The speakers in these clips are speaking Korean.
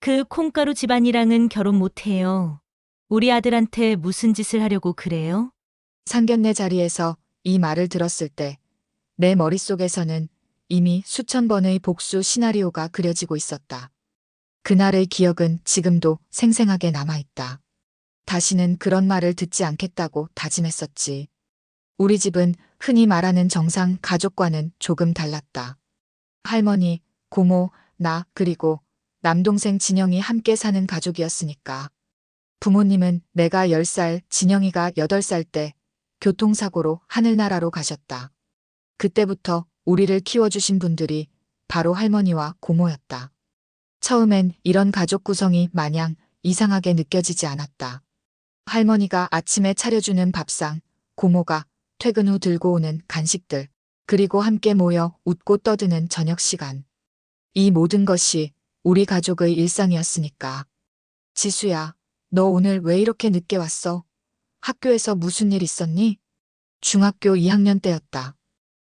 그 콩가루 집안이랑은 결혼 못해요. 우리 아들한테 무슨 짓을 하려고 그래요? 상견례 자리에서 이 말을 들었을 때 내 머릿속에서는 이미 수천 번의 복수 시나리오가 그려지고 있었다. 그날의 기억은 지금도 생생하게 남아있다. 다시는 그런 말을 듣지 않겠다고 다짐했었지. 우리 집은 흔히 말하는 정상 가족과는 조금 달랐다. 할머니, 고모, 나, 그리고 남동생 진영이 함께 사는 가족이었으니까. 부모님은 내가 10살, 진영이가 8살 때 교통사고로 하늘나라로 가셨다. 그때부터 우리를 키워주신 분들이 바로 할머니와 고모였다. 처음엔 이런 가족 구성이 마냥 이상하게 느껴지지 않았다. 할머니가 아침에 차려주는 밥상, 고모가 퇴근 후 들고 오는 간식들, 그리고 함께 모여 웃고 떠드는 저녁 시간. 이 모든 것이 우리 가족의 일상이었으니까. 지수야, 너 오늘 왜 이렇게 늦게 왔어? 학교에서 무슨 일 있었니? 중학교 2학년 때였다.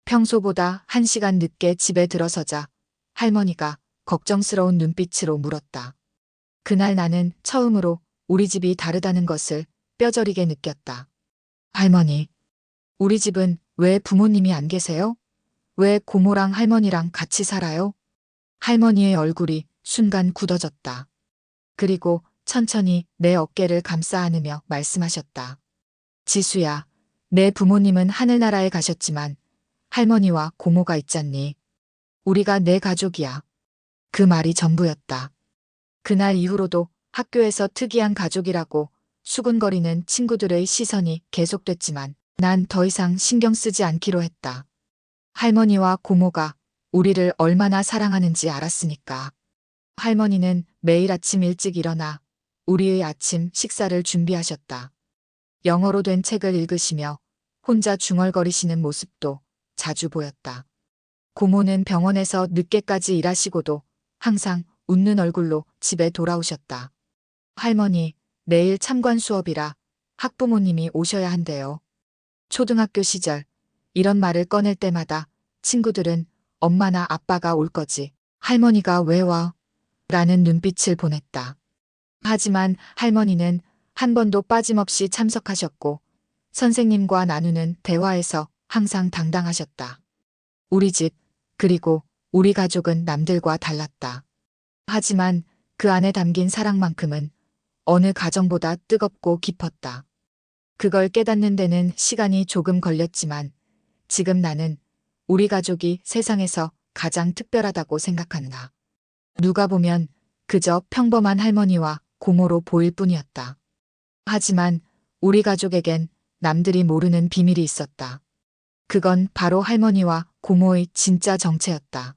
평소보다 1시간 늦게 집에 들어서자 할머니가 걱정스러운 눈빛으로 물었다. 그날 나는 처음으로 우리 집이 다르다는 것을 뼈저리게 느꼈다. 할머니, 우리 집은 왜 부모님이 안 계세요? 왜 고모랑 할머니랑 같이 살아요? 할머니의 얼굴이 순간 굳어졌다. 그리고 천천히 내 어깨를 감싸 안으며 말씀하셨다. 지수야, 내 부모님은 하늘나라에 가셨지만 할머니와 고모가 있잖니. 우리가 내 가족이야. 그 말이 전부였다. 그날 이후로도 학교에서 특이한 가족이라고 수군거리는 친구들의 시선이 계속됐지만 난 더 이상 신경 쓰지 않기로 했다. 할머니와 고모가 우리를 얼마나 사랑하는지 알았으니까. 할머니는 매일 아침 일찍 일어나 우리의 아침 식사를 준비하셨다. 영어로 된 책을 읽으시며 혼자 중얼거리시는 모습도 자주 보였다. 고모는 병원에서 늦게까지 일하시고도 항상 웃는 얼굴로 집에 돌아오셨다. 할머니, 내일 참관 수업이라 학부모님이 오셔야 한대요. 초등학교 시절 이런 말을 꺼낼 때마다 친구들은 엄마나 아빠가 올 거지. 할머니가 왜 와? 라는 눈빛을 보냈다. 하지만 할머니는 한 번도 빠짐없이 참석하셨고 선생님과 나누는 대화에서 항상 당당하셨다. 우리 집, 그리고 우리 가족은 남들과 달랐다. 하지만 그 안에 담긴 사랑만큼은 어느 가정보다 뜨겁고 깊었다. 그걸 깨닫는 데는 시간이 조금 걸렸지만 지금 나는 우리 가족이 세상에서 가장 특별하다고 생각한다. 누가 보면 그저 평범한 할머니와 고모로 보일 뿐이었다. 하지만 우리 가족에겐 남들이 모르는 비밀이 있었다. 그건 바로 할머니와 고모의 진짜 정체였다.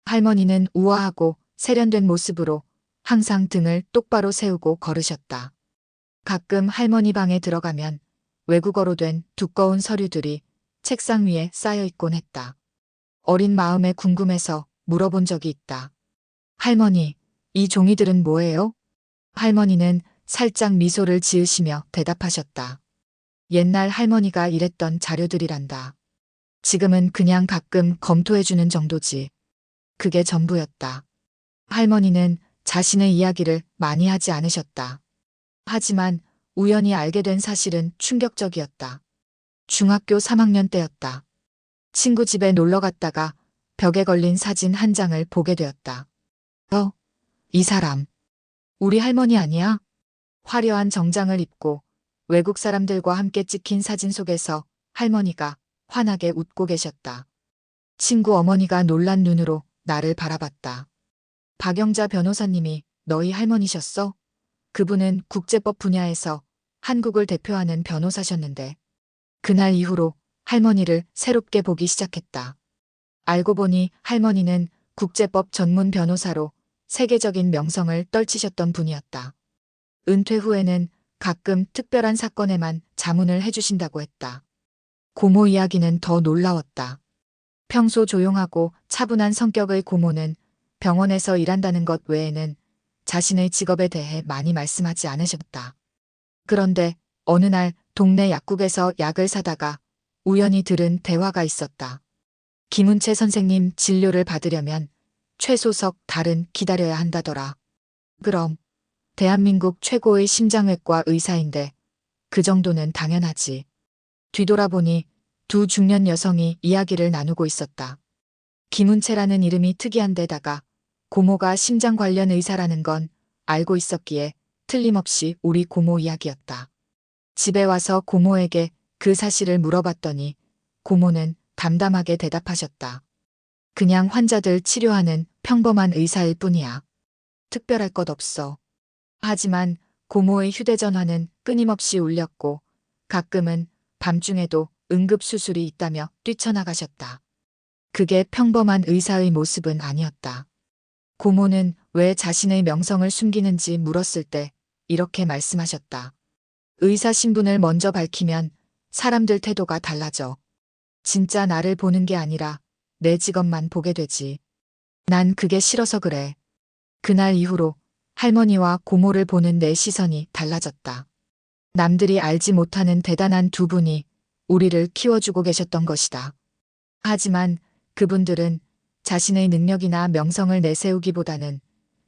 할머니는 우아하고 세련된 모습으로 항상 등을 똑바로 세우고 걸으셨다. 가끔 할머니 방에 들어가면 외국어로 된 두꺼운 서류들이 책상 위에 쌓여 있곤 했다. 어린 마음에 궁금해서 물어본 적이 있다. 할머니, 이 종이들은 뭐예요? 할머니는 살짝 미소를 지으시며 대답하셨다. 옛날 할머니가 일했던 자료들이란다. 지금은 그냥 가끔 검토해주는 정도지. 그게 전부였다. 할머니는 자신의 이야기를 많이 하지 않으셨다. 하지만 우연히 알게 된 사실은 충격적이었다. 중학교 3학년 때였다. 친구 집에 놀러 갔다가 벽에 걸린 사진 한 장을 보게 되었다. 이 사람. 우리 할머니 아니야? 화려한 정장을 입고 외국 사람들과 함께 찍힌 사진 속에서 할머니가 환하게 웃고 계셨다. 친구 어머니가 놀란 눈으로 나를 바라봤다. 박영자 변호사님이 너희 할머니셨어? 그분은 국제법 분야에서 한국을 대표하는 변호사셨는데 그날 이후로 할머니를 새롭게 보기 시작했다. 알고 보니 할머니는 국제법 전문 변호사로 세계적인 명성을 떨치셨던 분이었다. 은퇴 후에는 가끔 특별한 사건에만 자문을 해주신다고 했다. 고모 이야기는 더 놀라웠다. 평소 조용하고 차분한 성격의 고모는 병원에서 일한다는 것 외에는 자신의 직업에 대해 많이 말씀하지 않으셨다. 그런데 어느 날 동네 약국에서 약을 사다가 우연히 들은 대화가 있었다. 김은채 선생님 진료를 받으려면 최소 석 달은 기다려야 한다더라. 그럼 대한민국 최고의 심장외과 의사인데 그 정도는 당연하지. 뒤돌아보니 두 중년 여성이 이야기를 나누고 있었다. 김은채라는 이름이 특이한 데다가 고모가 심장 관련 의사라는 건 알고 있었기에 틀림없이 우리 고모 이야기였다. 집에 와서 고모에게 그 사실을 물어봤더니 고모는 담담하게 대답하셨다. 그냥 환자들 치료하는 평범한 의사일 뿐이야. 특별할 것 없어. 하지만 고모의 휴대전화는 끊임없이 울렸고 가끔은 밤중에도 응급수술이 있다며 뛰쳐나가셨다. 그게 평범한 의사의 모습은 아니었다. 고모는 왜 자신의 명성을 숨기는지 물었을 때 이렇게 말씀하셨다. 의사 신분을 먼저 밝히면 사람들 태도가 달라져. 진짜 나를 보는 게 아니라 내 직업만 보게 되지. 난 그게 싫어서 그래. 그날 이후로 할머니와 고모를 보는 내 시선이 달라졌다. 남들이 알지 못하는 대단한 두 분이 우리를 키워주고 계셨던 것이다. 하지만 그분들은 자신의 능력이나 명성을 내세우기보다는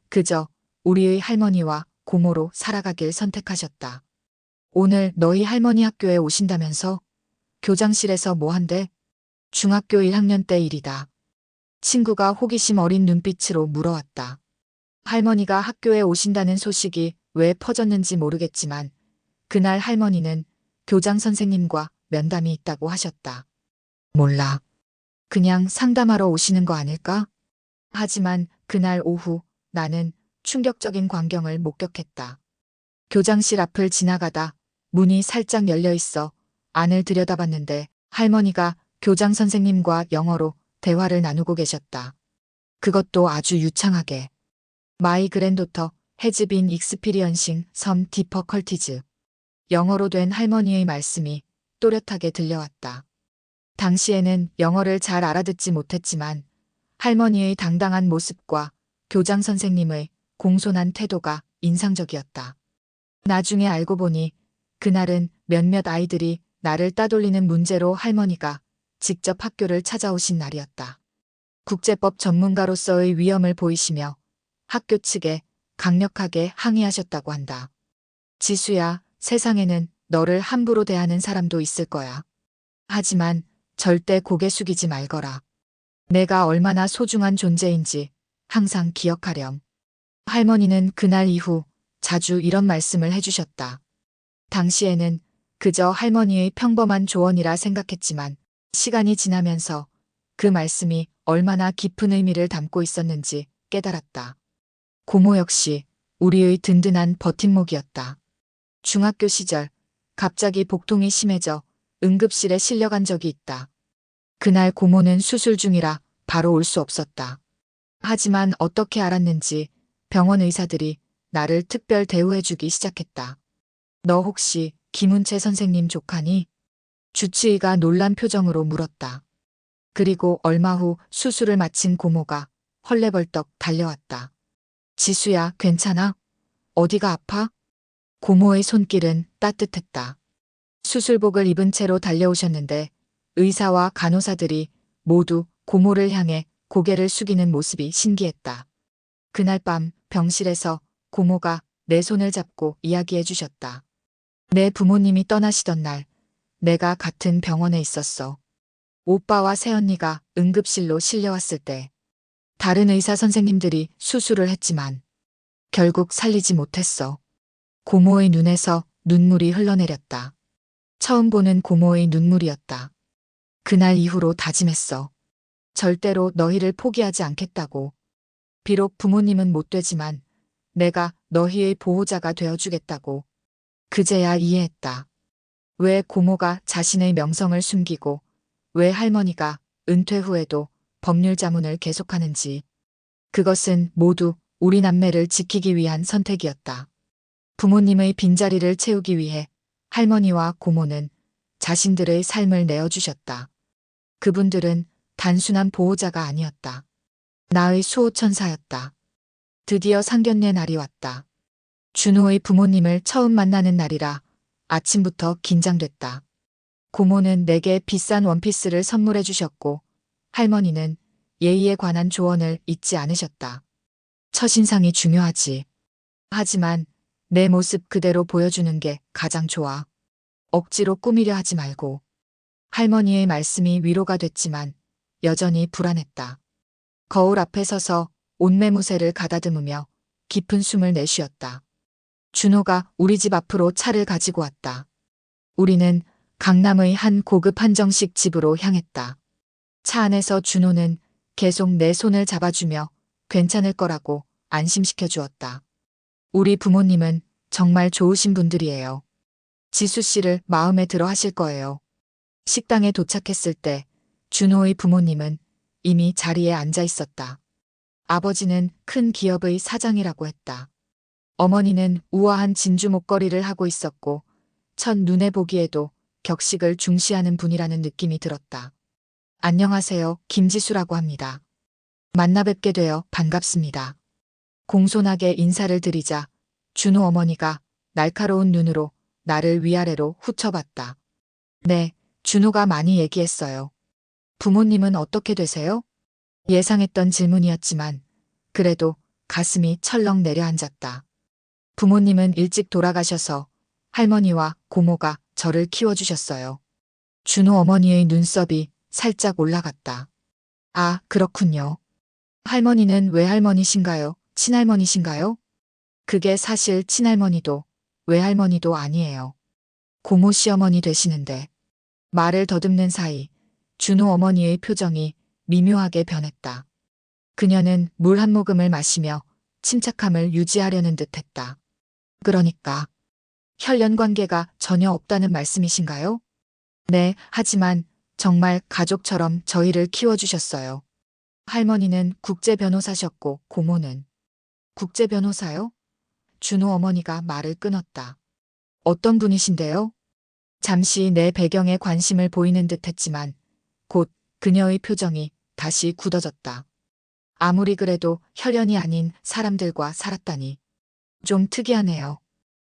그저 우리의 할머니와 고모로 살아가길 선택하셨다. 오늘 너희 할머니 학교에 오신다면서? 교장실에서 뭐 한대? 중학교 1학년 때 일이다. 친구가 호기심 어린 눈빛으로 물어왔다. 할머니가 학교에 오신다는 소식이 왜 퍼졌는지 모르겠지만 그날 할머니는 교장 선생님과 면담이 있다고 하셨다. 몰라. 그냥 상담하러 오시는 거 아닐까? 하지만 그날 오후 나는 충격적인 광경을 목격했다. 교장실 앞을 지나가다 문이 살짝 열려 있어 안을 들여다봤는데 할머니가 교장 선생님과 영어로 대화를 나누고 계셨다. 그것도 아주 유창하게. My granddaughter has been experiencing some difficulties. 영어로 된 할머니의 말씀이 또렷하게 들려왔다. 당시에는 영어를 잘 알아듣지 못했지만 할머니의 당당한 모습과 교장 선생님의 공손한 태도가 인상적이었다. 나중에 알고 보니 그날은 몇몇 아이들이 나를 따돌리는 문제로 할머니가 직접 학교를 찾아오신 날이었다. 국제법 전문가로서의 위엄을 보이시며 학교 측에 강력하게 항의하셨다고 한다. 지수야, 세상에는 너를 함부로 대하는 사람도 있을 거야. 하지만 절대 고개 숙이지 말거라. 내가 얼마나 소중한 존재인지 항상 기억하렴. 할머니는 그날 이후 자주 이런 말씀을 해주셨다. 당시에는 그저 할머니의 평범한 조언이라 생각했지만 시간이 지나면서 그 말씀이 얼마나 깊은 의미를 담고 있었는지 깨달았다. 고모 역시 우리의 든든한 버팀목이었다. 중학교 시절 갑자기 복통이 심해져 응급실에 실려간 적이 있다. 그날 고모는 수술 중이라 바로 올 수 없었다. 하지만 어떻게 알았는지 병원 의사들이 나를 특별 대우해주기 시작했다. 너 혹시 김은채 선생님 조카니? 주치의가 놀란 표정으로 물었다. 그리고 얼마 후 수술을 마친 고모가 헐레벌떡 달려왔다. 지수야, 괜찮아? 어디가 아파? 고모의 손길은 따뜻했다. 수술복을 입은 채로 달려오셨는데 의사와 간호사들이 모두 고모를 향해 고개를 숙이는 모습이 신기했다. 그날 밤 병실에서 고모가 내 손을 잡고 이야기해 주셨다. 내 부모님이 떠나시던 날 내가 같은 병원에 있었어. 오빠와 새언니가 응급실로 실려왔을 때 다른 의사 선생님들이 수술을 했지만 결국 살리지 못했어. 고모의 눈에서 눈물이 흘러내렸다. 처음 보는 고모의 눈물이었다. 그날 이후로 다짐했어. 절대로 너희를 포기하지 않겠다고. 비록 부모님은 못 되지만 내가 너희의 보호자가 되어주겠다고. 그제야 이해했다. 왜 고모가 자신의 명성을 숨기고 왜 할머니가 은퇴 후에도 법률 자문을 계속하는지. 그것은 모두 우리 남매를 지키기 위한 선택이었다. 부모님의 빈자리를 채우기 위해 할머니와 고모는 자신들의 삶을 내어주셨다. 그분들은 단순한 보호자가 아니었다. 나의 수호천사였다. 드디어 상견례 날이 왔다. 준호의 부모님을 처음 만나는 날이라 아침부터 긴장됐다. 고모는 내게 비싼 원피스를 선물해 주셨고 할머니는 예의에 관한 조언을 잊지 않으셨다. 첫인상이 중요하지. 하지만 내 모습 그대로 보여주는 게 가장 좋아. 억지로 꾸미려 하지 말고. 할머니의 말씀이 위로가 됐지만 여전히 불안했다. 거울 앞에 서서 옷매무새를 가다듬으며 깊은 숨을 내쉬었다. 준호가 우리 집 앞으로 차를 가지고 왔다. 우리는 강남의 한 고급 한정식 집으로 향했다. 차 안에서 준호는 계속 내 손을 잡아주며 괜찮을 거라고 안심시켜 주었다. 우리 부모님은 정말 좋으신 분들이에요. 지수 씨를 마음에 들어 하실 거예요. 식당에 도착했을 때 준호의 부모님은 이미 자리에 앉아 있었다. 아버지는 큰 기업의 사장이라고 했다. 어머니는 우아한 진주 목걸이를 하고 있었고 첫 눈에 보기에도 격식을 중시하는 분이라는 느낌이 들었다. 안녕하세요. 김지수라고 합니다. 만나 뵙게 되어 반갑습니다. 공손하게 인사를 드리자 준호 어머니가 날카로운 눈으로 나를 위아래로 훑어봤다. 네, 준호가 많이 얘기했어요. 부모님은 어떻게 되세요? 예상했던 질문이었지만 그래도 가슴이 철렁 내려앉았다. 부모님은 일찍 돌아가셔서 할머니와 고모가 저를 키워주셨어요. 준호 어머니의 눈썹이 살짝 올라갔다. 아, 그렇군요. 할머니는 외할머니신가요? 친할머니신가요? 그게 사실 친할머니도 외할머니도 아니에요. 고모 시어머니 되시는데. 말을 더듬는 사이 준호 어머니의 표정이 미묘하게 변했다. 그녀는 물 한 모금을 마시며 침착함을 유지하려는 듯했다. 그러니까 혈연 관계가 전혀 없다는 말씀이신가요? 네, 하지만 정말 가족처럼 저희를 키워주셨어요. 할머니는 국제 변호사셨고 고모는 국제 변호사요? 준호 어머니가 말을 끊었다. 어떤 분이신데요? 잠시 내 배경에 관심을 보이는 듯했지만 곧 그녀의 표정이 다시 굳어졌다. 아무리 그래도 혈연이 아닌 사람들과 살았다니. 좀 특이하네요.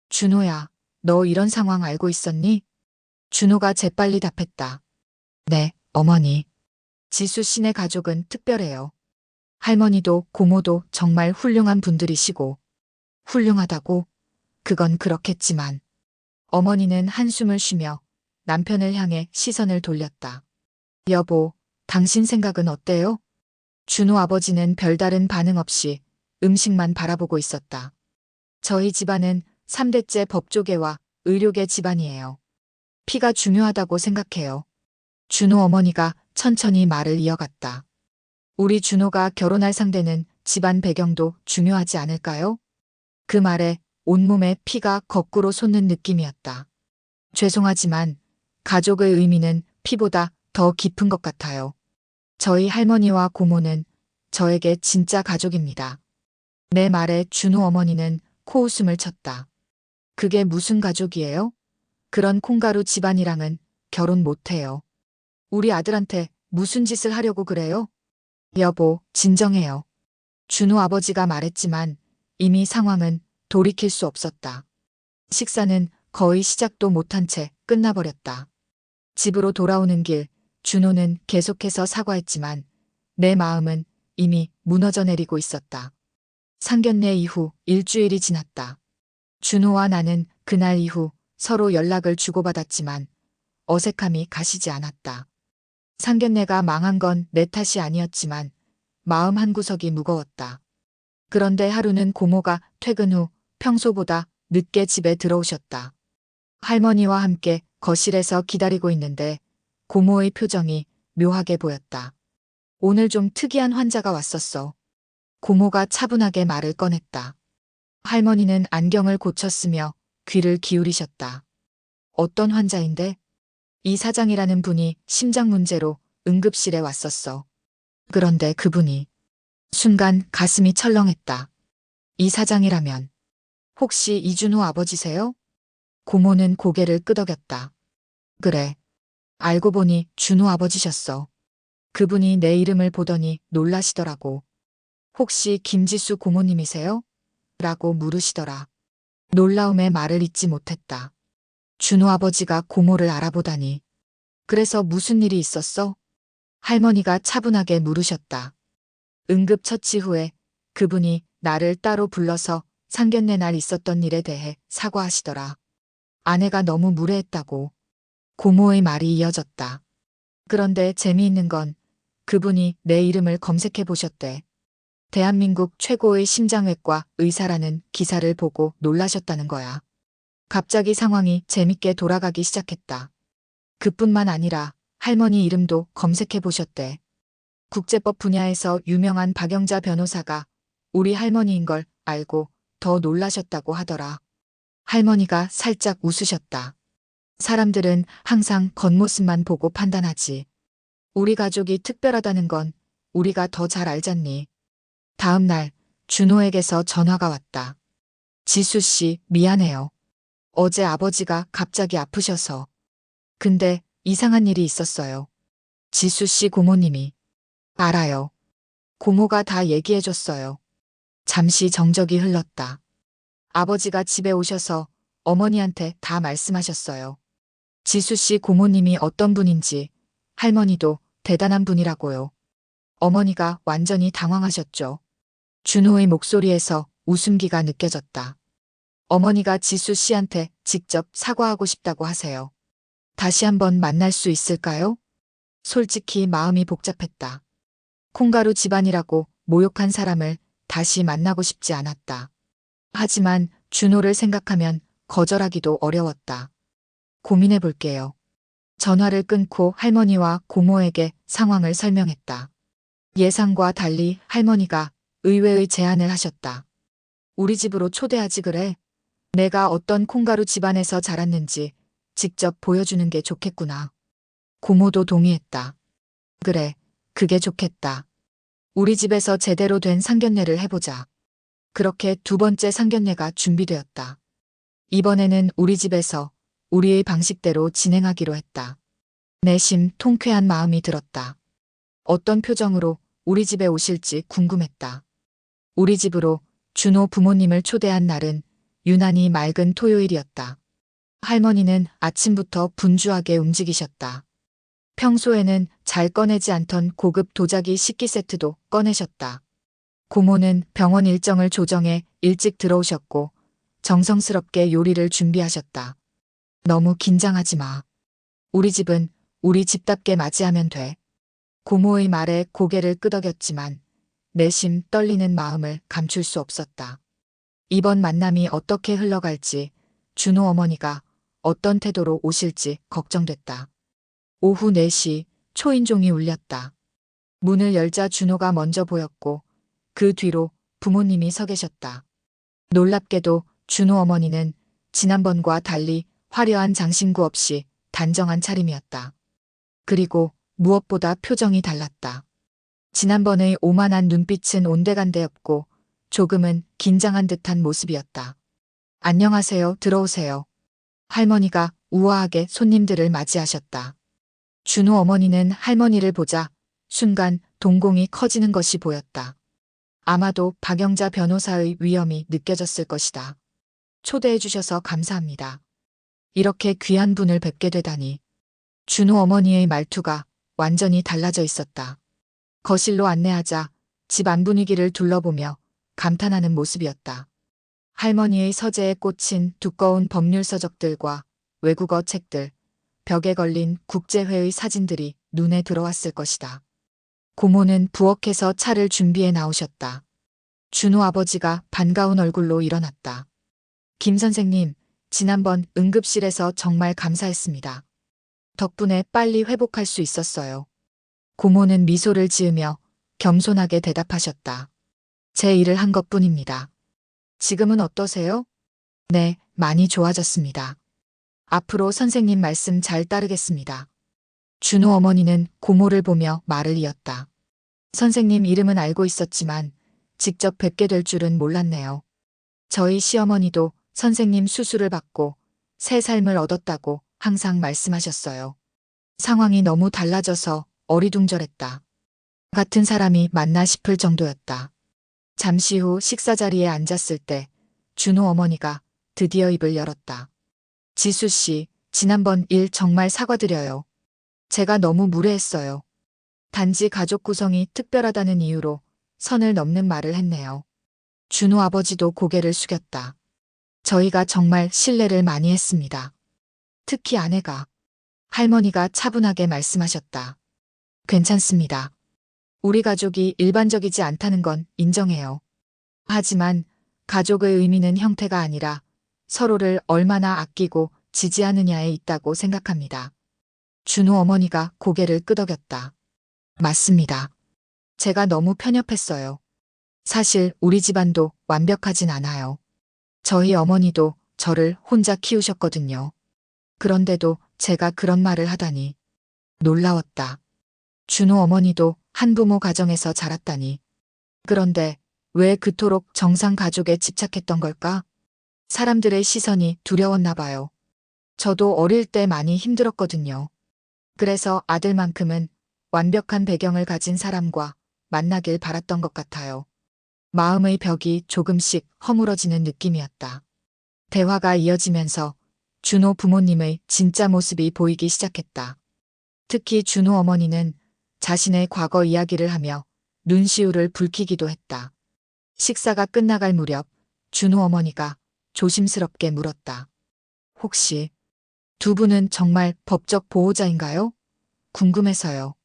준호야, 너 이런 상황 알고 있었니? 준호가 재빨리 답했다. 네, 어머니. 지수 씨네 가족은 특별해요. 할머니도 고모도 정말 훌륭한 분들이시고. 훌륭하다고? 그건 그렇겠지만. 어머니는 한숨을 쉬며 남편을 향해 시선을 돌렸다. 여보, 당신 생각은 어때요? 준호 아버지는 별다른 반응 없이 음식만 바라보고 있었다. 저희 집안은 3대째 법조계와 의료계 집안이에요. 피가 중요하다고 생각해요. 준호 어머니가 천천히 말을 이어갔다. 우리 준호가 결혼할 상대는 집안 배경도 중요하지 않을까요? 그 말에 온몸에 피가 거꾸로 솟는 느낌이었다. 죄송하지만 가족의 의미는 피보다 더 깊은 것 같아요. 저희 할머니와 고모는 저에게 진짜 가족입니다. 내 말에 준호 어머니는 코웃음을 쳤다. 그게 무슨 가족이에요? 그런 콩가루 집안이랑은 결혼 못해요. 우리 아들한테 무슨 짓을 하려고 그래요? 여보, 진정해요. 준호 아버지가 말했지만 이미 상황은 돌이킬 수 없었다. 식사는 거의 시작도 못한 채 끝나버렸다. 집으로 돌아오는 길, 준호는 계속해서 사과했지만 내 마음은 이미 무너져 내리고 있었다. 상견례 이후 일주일이 지났다. 준호와 나는 그날 이후 서로 연락을 주고받았지만 어색함이 가시지 않았다. 상견례가 망한 건 내 탓이 아니었지만 마음 한구석이 무거웠다. 그런데 하루는 고모가 퇴근 후 평소보다 늦게 집에 들어오셨다. 할머니와 함께 거실에서 기다리고 있는데 고모의 표정이 묘하게 보였다. 오늘 좀 특이한 환자가 왔었어. 고모가 차분하게 말을 꺼냈다. 할머니는 안경을 고쳤으며 귀를 기울이셨다. 어떤 환자인데? 이 사장이라는 분이 심장 문제로 응급실에 왔었어. 그런데 그분이 순간 가슴이 철렁했다. 이 사장이라면 혹시 이준호 아버지세요? 고모는 고개를 끄덕였다. 그래. 알고 보니 준호 아버지셨어. 그분이 내 이름을 보더니 놀라시더라고. 혹시 김지수 고모님이세요? 라고 물으시더라. 놀라움에 말을 잇지 못했다. 준호 아버지가 고모를 알아보다니. 그래서 무슨 일이 있었어? 할머니가 차분하게 물으셨다. 응급처치 후에 그분이 나를 따로 불러서 상견례 날 있었던 일에 대해 사과하시더라. 아내가 너무 무례했다고. 고모의 말이 이어졌다. 그런데 재미있는 건 그분이 내 이름을 검색해 보셨대. 대한민국 최고의 심장외과 의사라는 기사를 보고 놀라셨다는 거야. 갑자기 상황이 재밌게 돌아가기 시작했다. 그뿐만 아니라 할머니 이름도 검색해 보셨대. 국제법 분야에서 유명한 박영자 변호사가 우리 할머니인 걸 알고 더 놀라셨다고 하더라. 할머니가 살짝 웃으셨다. 사람들은 항상 겉모습만 보고 판단하지. 우리 가족이 특별하다는 건 우리가 더 잘 알잖니. 다음 날 준호에게서 전화가 왔다. 지수 씨, 미안해요. 어제 아버지가 갑자기 아프셔서. 근데 이상한 일이 있었어요. 지수 씨 고모님이. 알아요. 고모가 다 얘기해줬어요. 잠시 정적이 흘렀다. 아버지가 집에 오셔서 어머니한테 다 말씀하셨어요. 지수 씨 고모님이 어떤 분인지, 할머니도 대단한 분이라고요. 어머니가 완전히 당황하셨죠. 준호의 목소리에서 웃음기가 느껴졌다. 어머니가 지수 씨한테 직접 사과하고 싶다고 하세요. 다시 한번 만날 수 있을까요? 솔직히 마음이 복잡했다. 콩가루 집안이라고 모욕한 사람을 다시 만나고 싶지 않았다. 하지만 준호를 생각하면 거절하기도 어려웠다. 고민해 볼게요. 전화를 끊고 할머니와 고모에게 상황을 설명했다. 예상과 달리 할머니가 의외의 제안을 하셨다. 우리 집으로 초대하지 그래. 내가 어떤 콩가루 집안에서 자랐는지 직접 보여주는 게 좋겠구나. 고모도 동의했다. 그래, 그게 좋겠다. 우리 집에서 제대로 된 상견례를 해보자. 그렇게 두 번째 상견례가 준비되었다. 이번에는 우리 집에서 우리의 방식대로 진행하기로 했다. 내심 통쾌한 마음이 들었다. 어떤 표정으로 우리 집에 오실지 궁금했다. 우리 집으로 준호 부모님을 초대한 날은 유난히 맑은 토요일이었다. 할머니는 아침부터 분주하게 움직이셨다. 평소에는 잘 꺼내지 않던 고급 도자기 식기 세트도 꺼내셨다. 고모는 병원 일정을 조정해 일찍 들어오셨고 정성스럽게 요리를 준비하셨다. 너무 긴장하지 마. 우리 집은 우리 집답게 맞이하면 돼. 고모의 말에 고개를 끄덕였지만 내심 떨리는 마음을 감출 수 없었다. 이번 만남이 어떻게 흘러갈지, 준호 어머니가 어떤 태도로 오실지 걱정됐다. 오후 4시 초인종이 울렸다. 문을 열자 준호가 먼저 보였고 그 뒤로 부모님이 서 계셨다. 놀랍게도 준호 어머니는 지난번과 달리 화려한 장신구 없이 단정한 차림이었다. 그리고 무엇보다 표정이 달랐다. 지난번의 오만한 눈빛은 온데간데였고 조금은 긴장한 듯한 모습이었다. 안녕하세요, 들어오세요. 할머니가 우아하게 손님들을 맞이하셨다. 준호 어머니는 할머니를 보자 순간 동공이 커지는 것이 보였다. 아마도 박영자 변호사의 위엄이 느껴졌을 것이다. 초대해 주셔서 감사합니다. 이렇게 귀한 분을 뵙게 되다니. 준호 어머니의 말투가 완전히 달라져 있었다. 거실로 안내하자 집 안 분위기를 둘러보며 감탄하는 모습이었다. 할머니의 서재에 꽂힌 두꺼운 법률 서적들과 외국어 책들, 벽에 걸린 국제회의 사진들이 눈에 들어왔을 것이다. 고모는 부엌에서 차를 준비해 나오셨다. 준호 아버지가 반가운 얼굴로 일어났다. 김 선생님, 지난번 응급실에서 정말 감사했습니다. 덕분에 빨리 회복할 수 있었어요. 고모는 미소를 지으며 겸손하게 대답하셨다. 제 일을 한 것뿐입니다. 지금은 어떠세요? 네, 많이 좋아졌습니다. 앞으로 선생님 말씀 잘 따르겠습니다. 준호 어머니는 고모를 보며 말을 이었다. 선생님 이름은 알고 있었지만 직접 뵙게 될 줄은 몰랐네요. 저희 시어머니도 선생님 수술을 받고 새 삶을 얻었다고 항상 말씀하셨어요. 상황이 너무 달라져서 어리둥절했다. 같은 사람이 맞나 싶을 정도였다. 잠시 후 식사 자리에 앉았을 때 준호 어머니가 드디어 입을 열었다. 지수 씨, 지난번 일 정말 사과드려요. 제가 너무 무례했어요. 단지 가족 구성이 특별하다는 이유로 선을 넘는 말을 했네요. 준호 아버지도 고개를 숙였다. 저희가 정말 신뢰를 많이 했습니다. 특히 아내가. 할머니가 차분하게 말씀하셨다. 괜찮습니다. 우리 가족이 일반적이지 않다는 건 인정해요. 하지만 가족의 의미는 형태가 아니라 서로를 얼마나 아끼고 지지하느냐에 있다고 생각합니다. 준호 어머니가 고개를 끄덕였다. 맞습니다. 제가 너무 편협했어요. 사실 우리 집안도 완벽하진 않아요. 저희 어머니도 저를 혼자 키우셨거든요. 그런데도 제가 그런 말을 하다니 놀라웠다. 준호 어머니도 한부모 가정에서 자랐다니. 그런데 왜 그토록 정상 가족에 집착했던 걸까? 사람들의 시선이 두려웠나 봐요. 저도 어릴 때 많이 힘들었거든요. 그래서 아들만큼은 완벽한 배경을 가진 사람과 만나길 바랐던 것 같아요. 마음의 벽이 조금씩 허물어지는 느낌이었다. 대화가 이어지면서 준호 부모님의 진짜 모습이 보이기 시작했다. 특히 준호 어머니는 자신의 과거 이야기를 하며 눈시울을 붉히기도 했다. 식사가 끝나갈 무렵 준호 어머니가 조심스럽게 물었다. 혹시 두 분은 정말 법적 보호자인가요? 궁금해서요.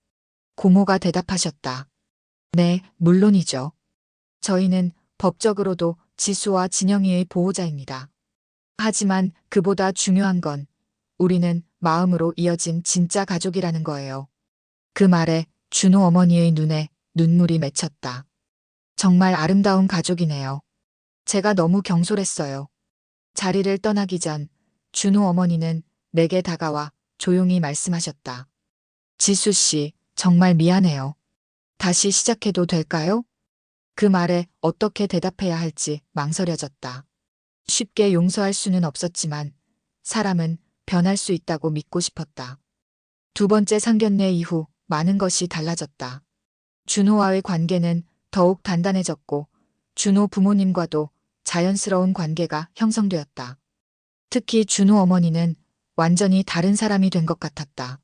고모가 대답하셨다. 네, 물론이죠. 저희는 법적으로도 지수와 진영이의 보호자입니다. 하지만 그보다 중요한 건 우리는 마음으로 이어진 진짜 가족이라는 거예요. 그 말에 준호 어머니의 눈에 눈물이 맺혔다. 정말 아름다운 가족이네요. 제가 너무 경솔했어요. 자리를 떠나기 전 준호 어머니는 내게 다가와 조용히 말씀하셨다. 지수 씨, 정말 미안해요. 다시 시작해도 될까요? 그 말에 어떻게 대답해야 할지 망설여졌다. 쉽게 용서할 수는 없었지만 사람은 변할 수 있다고 믿고 싶었다. 두 번째 상견례 이후 많은 것이 달라졌다. 준호와의 관계는 더욱 단단해졌고 준호 부모님과도 자연스러운 관계가 형성되었다. 특히 준호 어머니는 완전히 다른 사람이 된 것 같았다.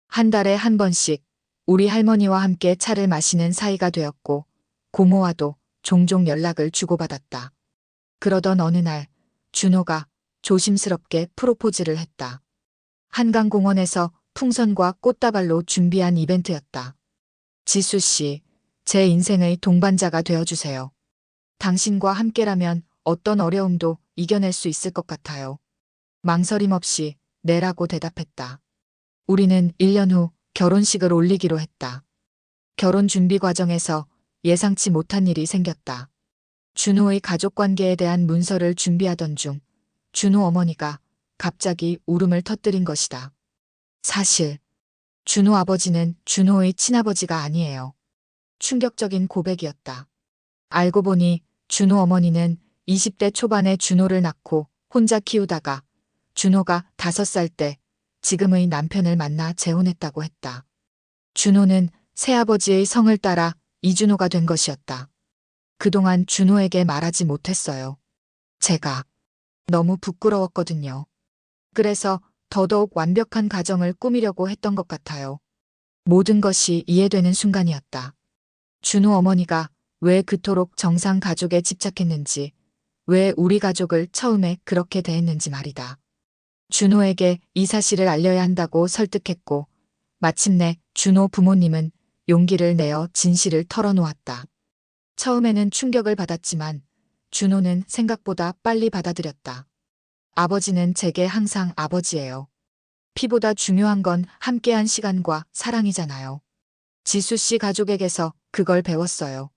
한 달에 한 번씩 우리 할머니와 함께 차를 마시는 사이가 되었고 고모와도 종종 연락을 주고받았다. 그러던 어느 날 준호가 조심스럽게 프로포즈를 했다. 한강공원에서 풍선과 꽃다발로 준비한 이벤트였다. 지수 씨, 제 인생의 동반자가 되어주세요. 당신과 함께라면 어떤 어려움도 이겨낼 수 있을 것 같아요. 망설임 없이 네라고 대답했다. 우리는 1년 후 결혼식을 올리기로 했다. 결혼 준비 과정에서 예상치 못한 일이 생겼다. 준호의 가족관계에 대한 문서를 준비하던 중 준호 어머니가 갑자기 울음을 터뜨린 것이다. 사실 준호 아버지는 준호의 친아버지가 아니에요. 충격적인 고백이었다. 알고 보니 준호 어머니는 20대 초반에 준호를 낳고 혼자 키우다가 준호가 5살 때 지금의 남편을 만나 재혼했다고 했다. 준호는 새아버지의 성을 따라 이준호가 된 것이었다. 그동안 준호에게 말하지 못했어요. 제가 너무 부끄러웠거든요. 그래서 더더욱 완벽한 가정을 꾸미려고 했던 것 같아요. 모든 것이 이해되는 순간이었다. 준호 어머니가 왜 그토록 정상 가족에 집착했는지, 왜 우리 가족을 처음에 그렇게 대했는지 말이다. 준호에게 이 사실을 알려야 한다고 설득했고, 마침내 준호 부모님은 용기를 내어 진실을 털어놓았다. 처음에는 충격을 받았지만 준호는 생각보다 빨리 받아들였다. 아버지는 제게 항상 아버지예요. 피보다 중요한 건 함께한 시간과 사랑이잖아요. 지수 씨 가족에게서 그걸 배웠어요.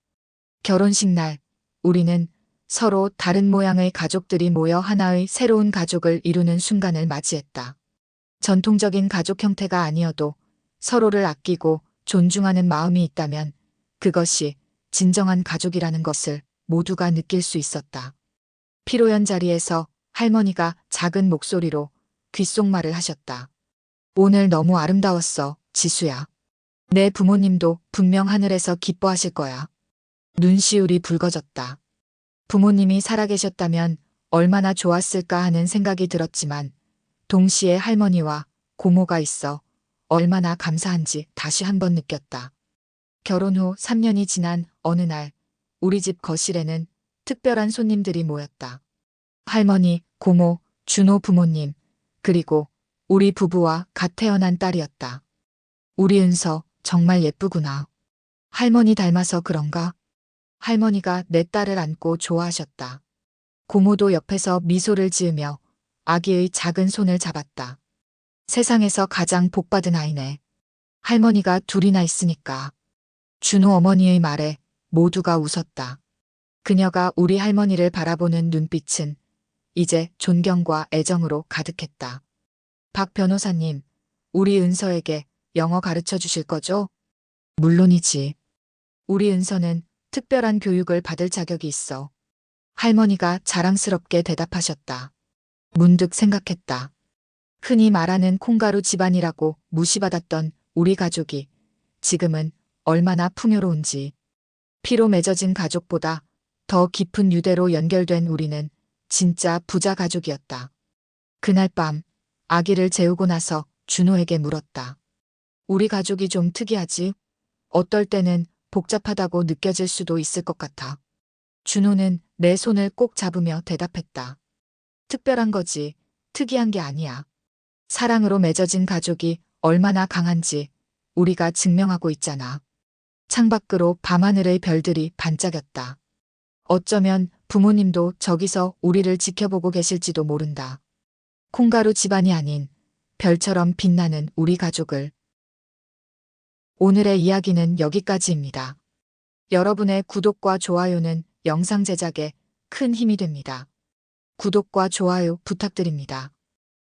결혼식 날 우리는 서로 다른 모양의 가족들이 모여 하나의 새로운 가족을 이루는 순간을 맞이했다. 전통적인 가족 형태가 아니어도 서로를 아끼고 존중하는 마음이 있다면 그것이 진정한 가족이라는 것을 모두가 느낄 수 있었다. 피로연 자리에서 할머니가 작은 목소리로 귓속말을 하셨다. 오늘 너무 아름다웠어, 지수야. 내 부모님도 분명 하늘에서 기뻐하실 거야. 눈시울이 붉어졌다. 부모님이 살아계셨다면 얼마나 좋았을까 하는 생각이 들었지만 동시에 할머니와 고모가 있어 얼마나 감사한지 다시 한번 느꼈다. 결혼 후 3년이 지난 어느 날 우리 집 거실에는 특별한 손님들이 모였다. 할머니, 고모, 준호 부모님, 그리고 우리 부부와 갓 태어난 딸이었다. 우리 은서 정말 예쁘구나. 할머니 닮아서 그런가? 할머니가 내 딸을 안고 좋아하셨다. 고모도 옆에서 미소를 지으며 아기의 작은 손을 잡았다. 세상에서 가장 복받은 아이네. 할머니가 둘이나 있으니까. 준호 어머니의 말에 모두가 웃었다. 그녀가 우리 할머니를 바라보는 눈빛은 이제 존경과 애정으로 가득했다. 박 변호사님, 우리 은서에게 영어 가르쳐 주실 거죠? 물론이지. 우리 은서는 특별한 교육을 받을 자격이 있어. 할머니가 자랑스럽게 대답하셨다. 문득 생각했다. 흔히 말하는 콩가루 집안이라고 무시받았던 우리 가족이 지금은 얼마나 풍요로운지. 피로 맺어진 가족보다 더 깊은 유대로 연결된 우리는 진짜 부자 가족이었다. 그날 밤 아기를 재우고 나서 준호에게 물었다. 우리 가족이 좀 특이하지? 어떨 때는 복잡하다고 느껴질 수도 있을 것 같아. 준호는 내 손을 꼭 잡으며 대답했다. 특별한 거지, 특이한 게 아니야. 사랑으로 맺어진 가족이 얼마나 강한지 우리가 증명하고 있잖아. 창밖으로 밤하늘의 별들이 반짝였다. 어쩌면 부모님도 저기서 우리를 지켜보고 계실지도 모른다. 콩가루 집안이 아닌 별처럼 빛나는 우리 가족을. 오늘의 이야기는 여기까지입니다. 여러분의 구독과 좋아요는 영상 제작에 큰 힘이 됩니다. 구독과 좋아요 부탁드립니다.